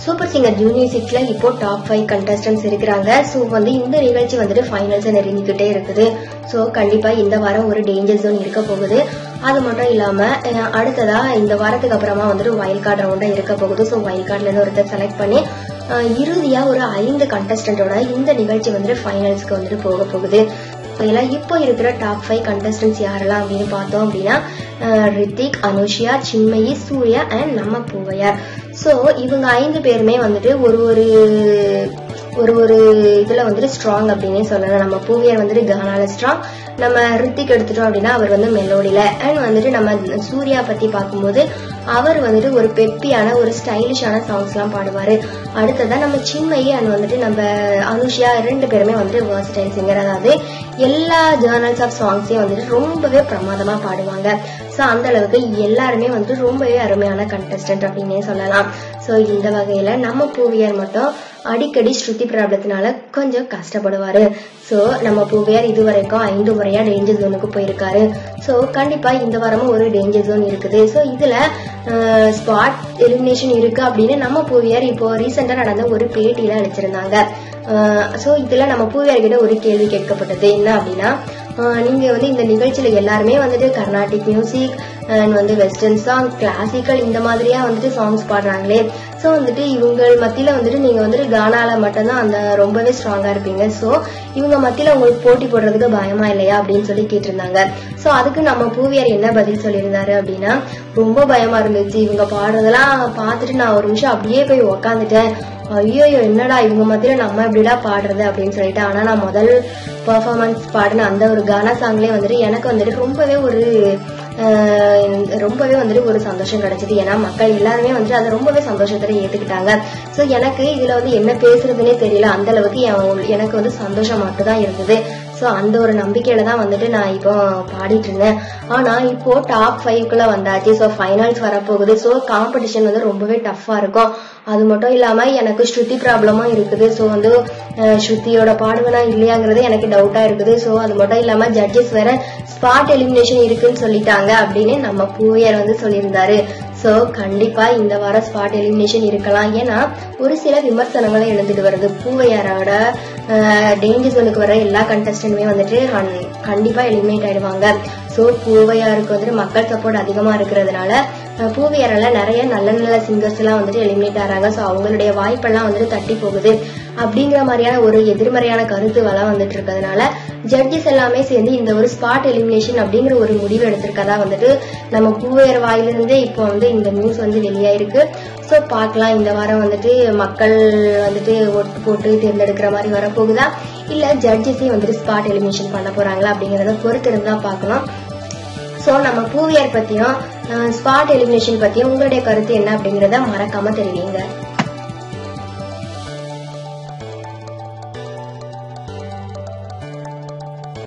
Super singer junior 6ல இப்போ top 5 contestants இருக்கிறாங்க. So வந்து இந்த நிகழ்ச்சி வந்துட்டு ஃபைனல்ஸ் நெருங்கிக்கிட்டே இருக்குது. ஸோ கண்டிப்பா இந்த வாரம் ஒரு டேஞ்சர் ஜோன் இருக்க போகுது. அது மட்டும் இல்லாம அடுத்ததா இந்த வாரத்துக்கு அப்புறமா வந்துட்டு வைல்ட் கார்டு ரவுண்டா இருக்க போகுது. ஸோ வைல்ட் கார்ட்ல இருந்து ஒருத்தர் செலக்ட் பண்ணி இறுதியா ஒரு 5 கண்டஸ்டன்டோட இந்த நிகழ்ச்சி வந்துட்டு ஃபைனல்ஸ்க்கு வந்துட்டு போக போகுது. இப்போ இருக்கிற டாப் 5 கண்டஸ்டன்ட்ஸ் யாரெல்லாம் அப்படின்னு பார்த்தோம் அப்படின்னா ரித்திக், அனுஷ்யா, சின்மயி, சூர்யா அண்ட் நம்ம பூவையார். ஸோ இவங்க 5 பேருமே வந்துட்டு ஒரு இதுல வந்துட்டு ஸ்ட்ராங் அப்படின்னே சொல்லலாம். நம்ம பூவையார் வந்துட்டு கானால ஸ்ட்ராங், நம்ம ரித்திக் எடுத்துட்டோம் அப்படின்னா அவர் வந்து மெலோடியில, அண்ட் வந்துட்டு நம்ம சூர்யா பத்தி பார்க்கும்போது அவர் வந்துட்டு ஒரு பெப்பியான ஒரு ஸ்டைலிஷான சாங்ஸ் எல்லாம் பாடுவாரு. அடுத்ததான் நம்ம சின்மயி அண்ட் வந்துட்டு நம்ம அனுஷ்யா 2 பேருமே வந்துட்டு வெர்சடைல் சிங்கர், அதாவது எல்லா ஜர்னல்ஸ் ஆஃப் சாங்ஸையும் வந்துட்டு ரொம்பவே பிரமாதமா பாடுவாங்க. ஸோ அந்த அளவுக்கு எல்லாருமே வந்துட்டு ரொம்பவே அருமையான கண்டஸ்டன்ட் அப்படின்னே சொல்லலாம். ஸோ இந்த வகையில நம்ம பூவையார் மட்டும் அடிக்கடி ஸ்ருதி ப்ராப்ளத்தினால கொஞ்சம் கஷ்டப்படுவாரு. ஸோ நம்ம பூவையார் இதுவரைக்கும் 5 முறையா டேஞ்சர் ஜோனுக்கு போயிருக்காரு. ஸோ கண்டிப்பா இந்த வாரமும் ஒரு டேஞ்சர் ஜோன் இருக்குது. ஸோ இதுல ஸ்பாட் எலிமினேஷன் இருக்கு அப்படின்னு நம்ம பூவையார் இப்போ ரீசெண்டா நடந்த ஒரு பேட்டியில அளிச்சிருந்தாங்க. ஸோ இதுல நம்ம பூவையார் கிட்ட ஒரு கேள்வி கேட்கப்பட்டது. என்ன அப்படின்னா, நீங்க வந்து இந்த நிகழ்ச்சியில எல்லாருமே வந்துட்டு கர்நாடிக் மியூசிக் அண்ட் வந்து வெஸ்டர்ன் சாங், கிளாசிக்கல் இந்த மாதிரியா வந்துட்டு சாங்ஸ் பாடுறாங்களே, ஸோ வந்துட்டு இவங்க மத்தியில வந்துட்டு நீங்க வந்துட்டு கானால மட்டும்தான் அந்த ரொம்பவே ஸ்ட்ராங்கா இருப்பீங்க. ஸோ இவங்க மத்தியில உங்களுக்கு போட்டி போடுறதுக்கு பயமா இல்லையா அப்படின்னு சொல்லி கேட்டிருந்தாங்க. ஸோ அதுக்கு நம்ம பூவையார் என்ன பதில் சொல்லியிருந்தாரு அப்படின்னா, ரொம்ப பயமா இருந்துச்சு, இவங்க பாடுறதெல்லாம் பார்த்துட்டு நான் ஒரு நிமிஷம் அப்படியே போய் உக்காந்துட்டேன். ஐயோ என்னடா இவங்க மத்தியில நம்ம எப்படிலாம் பாடுறது அப்படின்னு சொல்லிட்டு. ஆனா நான் முதல் பெர்ஃபார்மன்ஸ் பாடின அந்த ஒரு கானா சாங்லயே வந்துட்டு எனக்கு வந்துட்டு ரொம்பவே வந்துட்டு ஒரு சந்தோஷம் கிடைச்சது. ஏன்னா மக்கள் எல்லாருமே வந்துட்டு அதை ரொம்பவே சந்தோஷத்துல ஏத்துக்கிட்டாங்க. ஸோ எனக்கு இதுல வந்து என்ன பேசுறதுன்னே தெரியல, அந்த அளவுக்கு எனக்கு வந்து சந்தோஷம் மட்டும் தான் இருந்தது. ஸோ அந்த ஒரு நம்பிக்கையில தான் வந்துட்டு நான் இப்போ பாடிட்டு இருந்தேன். ஆனா இப்போ டாப் 5க்குள்ள வந்தாச்சு. ஸோ ஃபைனல்ஸ் வரப்போகுது. ஸோ காம்படிஷன் வந்து ரொம்பவே டஃப்பா இருக்கும். அது மட்டும் இல்லாம எனக்கு ஸ்ருதி ப்ராப்ளமும் இருக்குது. ஸோ வந்து ஸ்ருதியோட பாடுவனா இல்லையாங்கிறது எனக்கு டவுட்டா இருக்குது. ஸோ அது மட்டும் இல்லாம ஜட்ஜஸ் வேற ஸ்பாட் எலிமினேஷன் இருக்குன்னு சொல்லிட்டாங்க அப்படின்னு நம்ம பூவையார் வந்து சொல்லியிருந்தாரு. ஸோ கண்டிப்பா இந்த வாரம் ஸ்பாட் எலிமினேஷன் இருக்கலாம். ஏன்னா ஒரு சில விமர்சனங்களும் எழுந்துட்டு வருது. பூவையாரோட டேஞ்சர் ஜோனுக்கு வர எல்லா கண்டஸ்டன்ட்டுமே வந்துட்டு கண்டிப்பா எலிமினேட் ஆயிடுவாங்க. ஸோ பூவையாருக்கு வந்துட்டு மக்கள் சப்போர்ட் அதிகமா இருக்கிறதுனால பூவையாரால நிறைய நல்ல நல்ல சிங்கர்ஸ் எல்லாம் வந்துட்டு எலிமினேட் ஆறாங்க. ஸோ அவங்களுடைய வாய்ப்பெல்லாம் வந்துட்டு தட்டி போகுது அப்படிங்கிற மாதிரியான ஒரு எதிர்மறையான கருத்துவெல்லாம் வந்துட்டு இருக்கிறதுனால ஜட்ஜஸ் எல்லாமே சேர்ந்து இந்த ஒரு ஸ்பாட் எலிமினேஷன் அப்படிங்கிற ஒரு முடிவு எடுத்திருக்கதா வந்துட்டு நம்ம பூவையார் வாயிலிருந்தே இப்போ வந்து இந்த நியூஸ் வந்து வெளியாயிருக்கு. ஸோ பார்க்கலாம் இந்த வாரம் வந்துட்டு மக்கள் வந்துட்டு ஓட்டு போட்டு தேர்ந்தெடுக்கிற மாதிரி வரப்போகுதா, இல்ல ஜட்ஜஸே வந்துட்டு ஸ்பாட் எலிமினேஷன் பண்ண போறாங்களா அப்படிங்கறத பொறுத்து இருந்தா பார்க்கலாம். ஸோ நம்ம பூவையார் பத்தியும் ஸ்பாட் எலிமினேஷன் பத்தியும் உங்களுடைய கருத்து என்ன அப்படிங்கறத மறக்காம தெரிவிங்க.